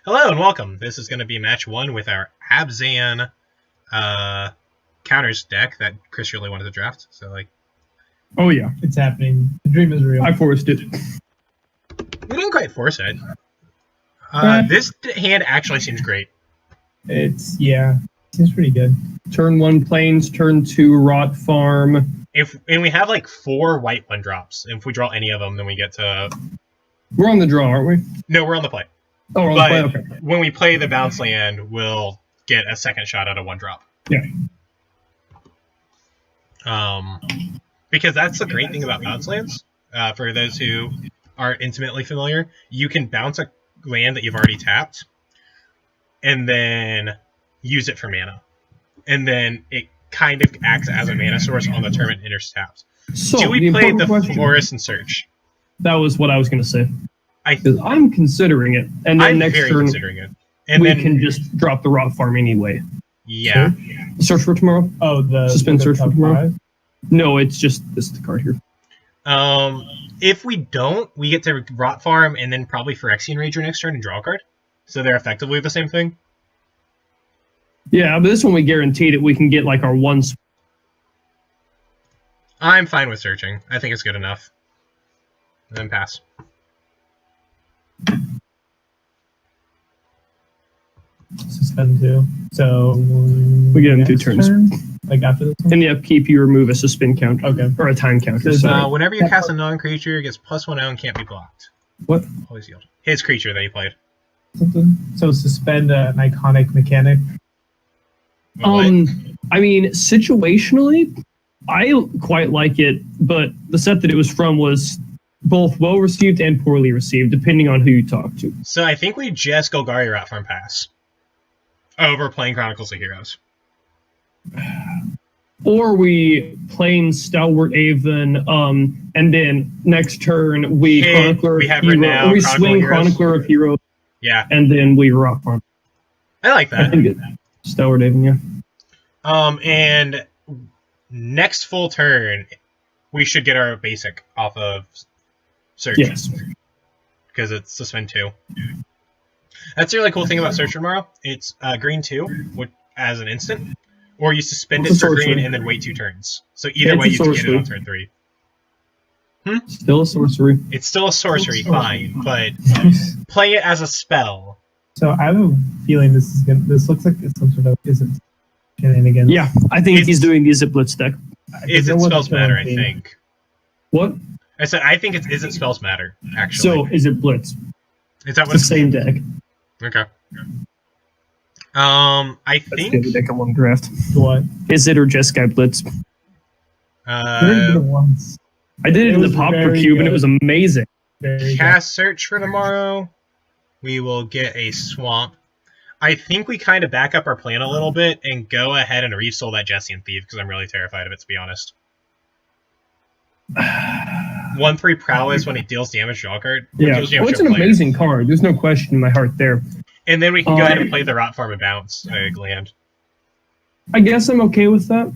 Hello and welcome. This is going to be match 1 with our Abzan counters deck that Chris really wanted to draft. So, Oh yeah, It's happening. The dream is real. I forced it. we didn't quite force it. This hand actually seems great. Seems pretty good. Turn 1 plains, turn 2 rot farm. And we have 4 white 1-drops. If we draw any of them, then we get to. We're on the draw, aren't we? No, we're on the play. Oh, we're on But the play. Okay. when we play the bounce land, we'll get a second shot at a 1-drop. Yeah. Because that's the great thing about bounce lands. For those who aren't intimately familiar, you can bounce a land that you've already tapped, and then use it for mana, and then it kind of acts as a mana source on the turn it enters tapped. So Do we play the question, Florist and Search? That was what I was going to say. I'm Because I'm considering it, and then next very turn considering it, and we then can just drop the rot farm anyway. yeah. Search for tomorrow? Oh, the Suspend the search for top tomorrow? 5? No, it's just this card here. If we don't, we get to Rot Farm and then probably Phyrexian Rager next turn and draw a card. So they're effectively the same thing. Yeah, but this one we guaranteed it. We can get our one. I'm fine with searching. I think it's good enough. And then pass. Suspend 2. So We get in 2 next turns. turn? Like after this one? In the upkeep, you remove a suspend counter. Okay. Or a time counter. Does, Sorry. Whenever you cast a non-creature, it gets +1 and can't be blocked. What? Always yield. His creature that he played. Something. So suspend an iconic mechanic. What? I mean, situationally, I quite like it, but the set that it was from was both well received and poorly received, depending on who you talk to. So I think we just Golgari Rat Farm pass over playing Chronicles of Heroes. Or we plain Stalwart Avon, and then next turn we Hit, Chronicler we of have Hero, right now or we Chronicle swing Heroes. Chronicler of Hero, Yeah, and then we rock farm. I like I that. think it. Stalwart Avon, yeah. And next full turn, we should get our basic off of Search. Yes. Because it's suspend 2. That's the really cool thing about Search tomorrow. It's green 2 as an instant, or you suspend It's it a for green sorcery. and then wait 2 turns. So either It's way, a you can get it sorcery. on turn 3. Still a sorcery. It's still a sorcery, fine, but play it as a spell. So I have a feeling this looks like it's some sort of shenanigans. Yeah, I think It's- he's doing the Zipblitz deck. Is it spells matter? I think. What? I said I think it's is it spells matter. Actually, So is it Blitz? is that It's what? the same deck. Okay. I That's the think. other deck I want to draft. What? Is it or Jeskai Blitz? I already did it once. I did it in the was Popper very Cube and it good. was amazing. Very Cast Search for tomorrow. We will get a Swamp. I think we kind of back up our plan a little bit and go ahead and resoul that Jessian Thief because I'm really terrified of it, to be honest. 1/3 prowess when it deals damage to draw card. Yeah, Deals damage it's to an a player. amazing card. There's no question in my heart there. And then we can go ahead and play the Rot Farm and bounce land. I guess I'm okay with that.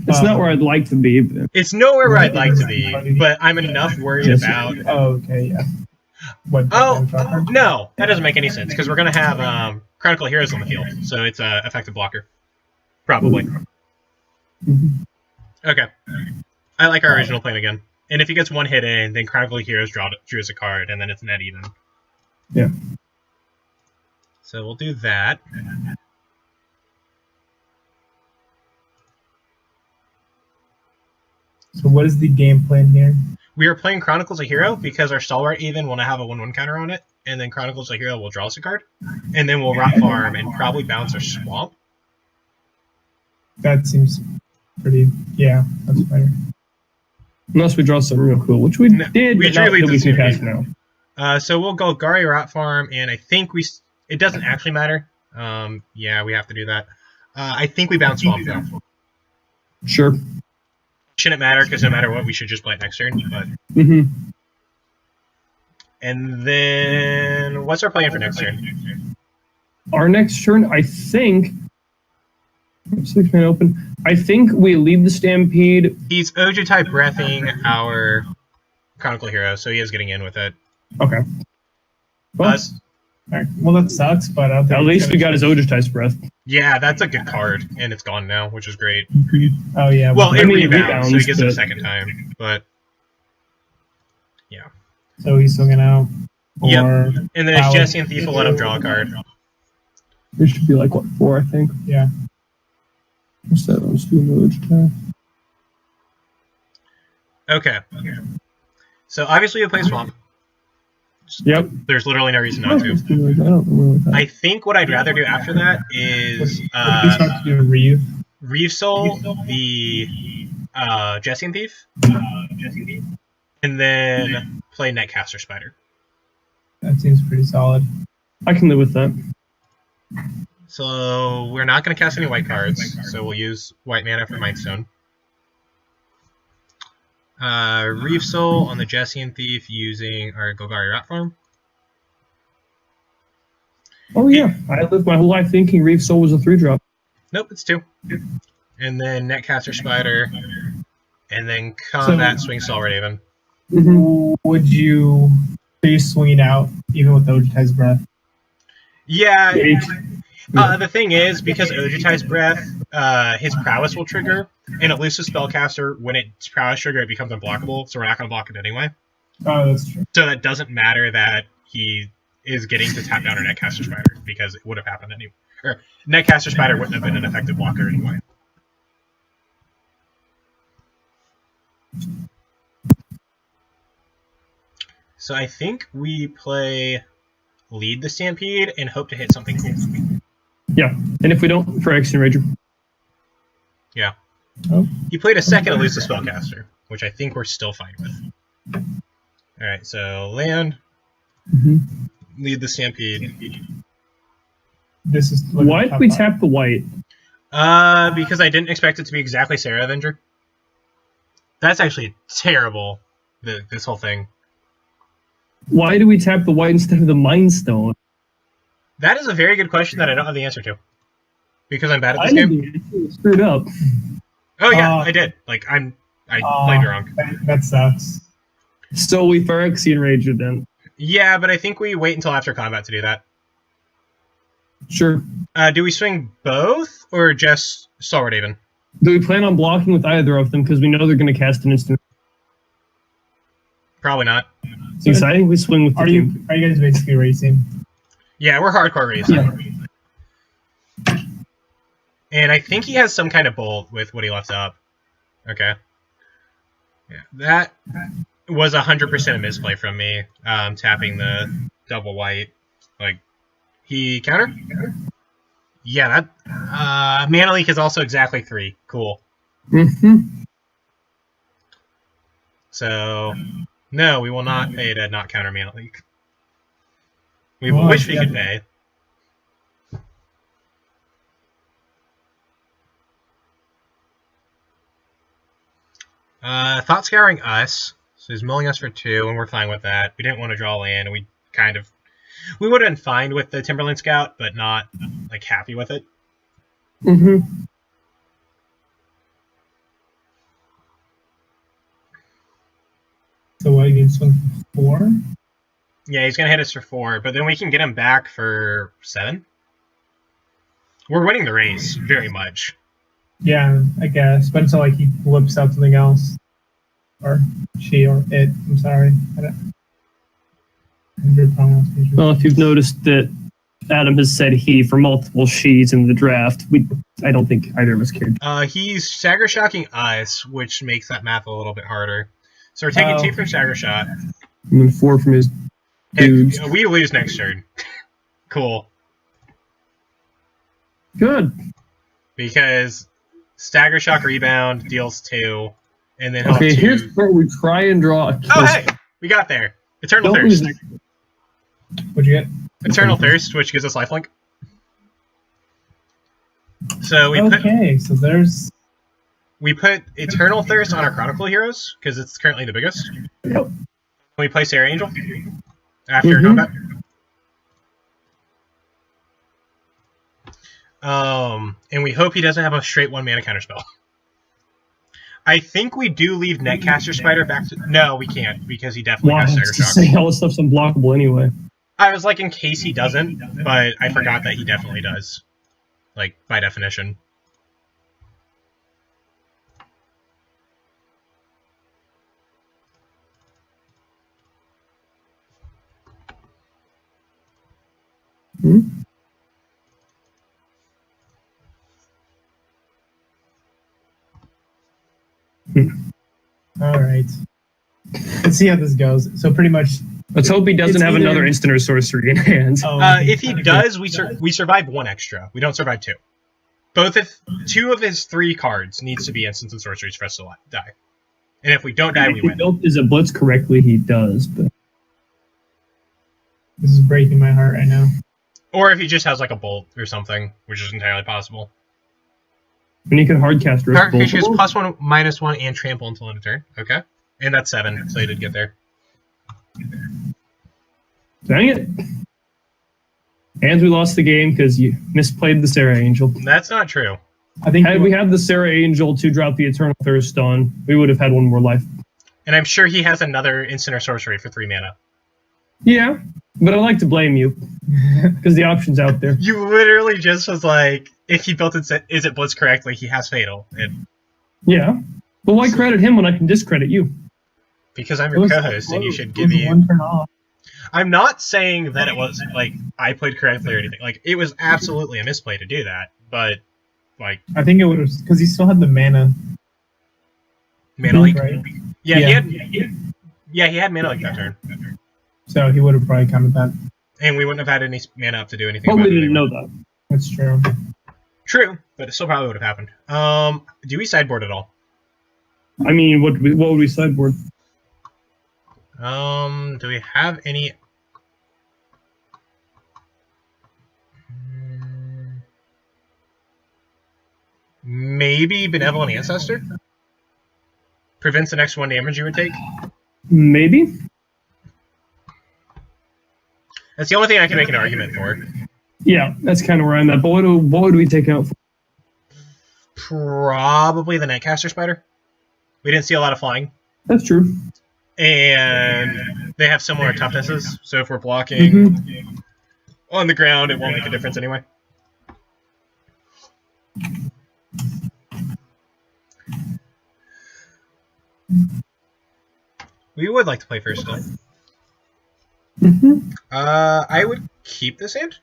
It's not where I'd like to be. But It's nowhere where I'd like to be, but I'm enough worried Yes. about. Oh, okay, yeah. What? Oh no, that doesn't make any sense because we're gonna have Chronicle Heroes on the field, so it's a effective blocker, probably. Mhm. Okay, I like our original plan again. And if he gets one hit in, then Chronicle Heroes draws a card, and then it's net even. Yeah. So we'll do that. So what is the game plan here? We are playing Chronicles of Hero because our Stalwart even want to have a 1/1 counter on it, and then Chronicles of Hero will draw us a card, and then we'll Rot Farm and probably bounce our Swamp. That seems pretty. Yeah, that's better. Unless we draw something real cool, which we No, did, we but not really that we did can see cast now. So we'll go Gari Rot Farm, and I think it doesn't actually matter. Yeah, we have to do that. I think we bounce Swamp though. Sure. Shouldn't matter because no matter what, we should just play it next turn. But hmm and then what's our plan for next turn? Our next turn, I think. 6-man open. I think we leave the Stampede. He's Ojutai breathing our Chronicle Hero, so he is getting in with it. Okay. Well, Us. Alright, well, that sucks, but I don't think At least we got his Oddish Breath. Yeah, that's a good card, and it's gone now, which is great. Oh, yeah. Well, I it mean, it rebounds, so he rebounds, gets it a but- second time. But So he's swinging out. Yep. Or, and then his Jesse and Thief will let him draw a card. There should be like, what, 4, I think? yeah. What's that? I'm just doing the Oddish time. Okay. So obviously you play Swamp. Yep. There's literally no reason not to. I don't know. I think what I'd rather do after that is He's about to do Reeve. Reeve Soul, the Jesse and Thief, and then play Netcaster Spider. That seems pretty solid. I can live with that. So we're not going to cast any white cards, so we'll use white mana for Mind Stone. Reeve Soul on the Jesse and Thief using our Golgari Rat Farm. Oh, yeah. I lived my whole life thinking Reeve Soul was a 3-drop. Nope, it's 2. And then Netcaster Spider, and then Combat Swing Soul Raven. Would you... Are you swinging out even with Ojutai's Breath? Yeah. The thing is, because Ojutai's Breath, his Prowess will trigger, and it loses Spellcaster. When its Prowess trigger, it becomes unblockable, so we're not going to block it anyway. Oh, that's true. So that doesn't matter that he is getting to tap down our Netcaster Spider, because it would have happened anyway. Or Netcaster Spider wouldn't have been an effective blocker anyway. So I think we play Lead the Stampede and hope to hit something cool. Yeah. And if we don't, for Axiom Rager. Yeah. Oh. He played a second Elusive Spellcaster, which I think we're still fine with. Alright, so land, Lead the Stampede. This is Why did we tap the white? Because I didn't expect it to be exactly Sarah Avenger. That's actually terrible, this whole thing. Why do we tap the white instead of the Mind Stone? That is a very good question that I don't have the answer to. Because I'm bad at this I game. screwed up. Oh yeah, I did. Like I played it wrong. That sucks. So we Phyrexian Rager then. Yeah, but I think we wait until after combat to do that. Sure. Do we swing both or just Stalwart Haven? Do we plan on blocking with either of them because we know they're going to cast an instant? Probably not. So I think we swing with the Are you guys basically racing? Yeah, we're hardcore racing. Yeah. And I think he has some kind of bolt with what he left up. Okay. Yeah, that was 100% a misplay from me. Tapping the double white. Like, he counter? Yeah, that Mana Leak is also exactly 3. Cool. So, no, we will not pay to not counter Mana Leak. We wish we could pay. Thought Scouring us. So he's milling us for 2, and we're fine with that. We didn't want to draw land, and we would have been fine with the Timberland Scout, but not, like, happy with it. So what, you can swing for 4? Yeah, he's going to hit us for 4, but then we can get him back for 7. We're winning the race, very much. Yeah, I guess. But until like he whips out something else. Or she or it, I'm sorry. I don't good pronunciation. Well, if you've noticed that Adam has said he for multiple she's in the draft, I don't think either of us cared. He's Stagger Shocking us, which makes that math a little bit harder. So we're taking 2 from Stagger Shot. And then 4 from his dudes. And we lose next turn. Cool. Good. Because Stagger Shock Rebound deals 2, and then he'll Okay, have 2. here's where we try and draw a kill. Oh, hey! We got there. Eternal Don't Thirst. lose What'd you get? Eternal Thirst, which gives us lifelink. So So there's... we put Eternal Thirst on our Chronicle heroes, because it's currently the biggest. Yep. We play Sarah Angel after combat. And we hope he doesn't have a straight 1 mana counterspell. I think we do leave Netcaster Spider back to... No, we can't, because he definitely Why? has I Stagger was to Shock. say all this stuff's unblockable anyway. I was like, in case he doesn't, but I forgot that he definitely does. Like, by definition. All right. Let's see how this goes. So pretty much. Let's hope he doesn't It's have either- another instant or sorcery in hand. Oh, If he okay. does, we survive 1 extra. We don't survive 2. Both if 2 of his 3 cards needs to be instants and sorceries for us to die. And if we don't die, we If he win. built his blitz correctly, he does. But This is breaking my heart right now. Or if he just has like a bolt or something, which is entirely possible. and he could hardcast Target both creature is of them. +1, -1, and trample until end of turn. Okay. And that's 7, so he did get there. Dang it. And we lost the game because you misplayed the Sarah Angel. That's not true. I think Had we had the Sarah Angel to drop the Eternal Thirst on, we would have had 1 more life. And I'm sure he has another instant or sorcery for 3 mana. Yeah, but I like to blame you because the option's out there. You literally just was like, if he built it, is it blitz correctly, he has fatal. And Yeah. But why credit him when I can discredit you? because I'm your co-host, and you should give me. one turn off. I'm not saying that it was like I played correctly or anything. Like it was absolutely a misplay to do that, but like I think it would have because he still had the mana. mana leak. Right? Yeah, Yeah. he had mana leak that turn, So he would have probably come with that. and we wouldn't have had any mana up to do anything. But about we it didn't anyway. know that. That's true. True, but it still probably would have happened. Do we sideboard at all? I mean, what would we sideboard? Do we have any? Maybe Benevolent Ancestor? Prevents the next 1 damage you would take? Maybe? That's the only thing I can make an argument for. Yeah, that's kind of where I'm at. But what would we take out for? Probably the Nightcaster Spider. We didn't see a lot of flying. That's true. And they have similar toughnesses, so if we're blocking on the ground, it won't make a difference anyway. We would like to play first still. I would keep this hand.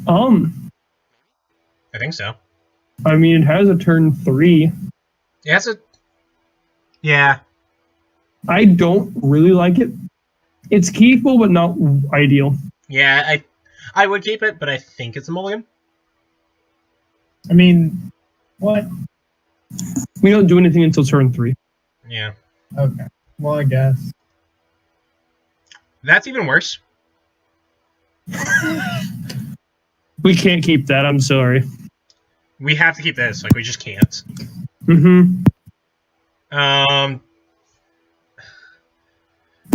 I think so. I mean, it has a turn 3. It has a... Yeah. I don't really like it. It's keepable, but not ideal. Yeah, I would keep it, but I think it's a mulligan. I mean, what? We don't do anything until turn 3. Yeah. Okay. Well, I guess. That's even worse. We can't keep that. I'm sorry. We have to keep this. Like, we just can't.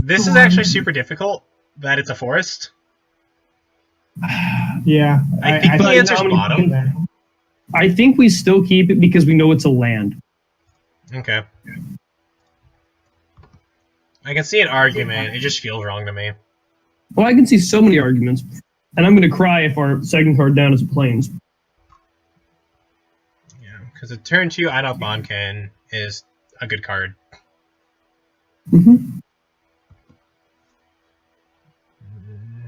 This is actually super difficult, that it's a forest. Yeah. I think the answer's now- bottom. I think we still keep it because we know it's a land. Okay. I can see an argument. It just feels wrong to me. Well, I can see so many arguments. And I'm going to cry if our second card down is planes. Yeah, because a turn 2 Idolf Bonkin is a good card.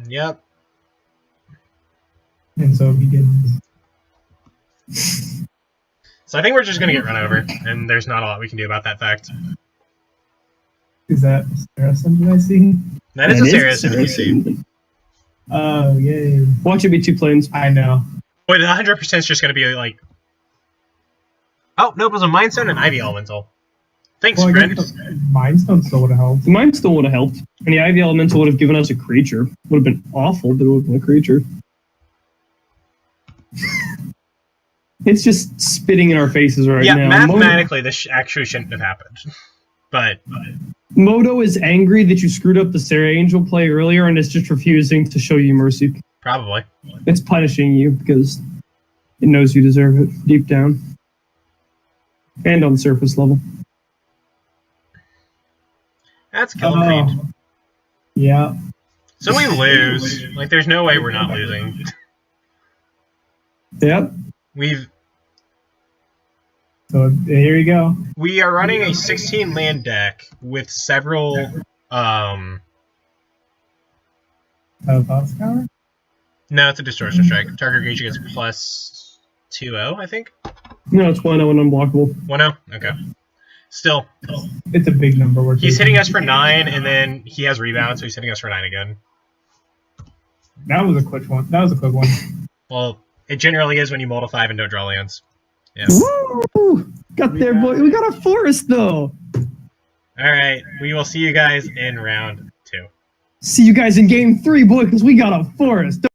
Yep. And so he begins. So I think we're just going to get run over, and there's not a lot we can do about that fact. Is that Saracen? Did I see? That is a serious NPC. Oh, yay. Watch it be 2 planes. I know. But 100% is just going to be like... Oh, no, it was a Mind Stone and Ivy Elemental. Thanks, Well, I friend. guess the Mind Stone still would have helped. The Mind Stone would have helped. And the Ivy Elemental would have given us a creature. Would have been awful, but it would have been a creature. It's just spitting in our faces right Yeah, now. mathematically, this actually shouldn't have happened. But Moto is angry that you screwed up the Sarah Angel play earlier, and it's just refusing to show you mercy. probably. It's punishing you because it knows you deserve it deep down. And on the surface level. That's Killing Fiend. Yeah. So we lose. Like, there's no way we're not losing. Yep. So here you go. We are running a 16 land deck with several Bosscar? No, it's a distortion strike. Target creature gets plus 2/0, I think. No, it's 1-0 and unblockable. 1/0? Okay. Still, It's a big number. he's hitting us for 9, and then he has rebound, so he's hitting us for 9 again. That was a quick one. Well, it generally is when you mull to 5 and don't draw lands. Yeah. Woo! Got there, boy. We got a forest, though. Alright, we will see you guys in round 2. See you guys in game 3, boy, because we got a forest.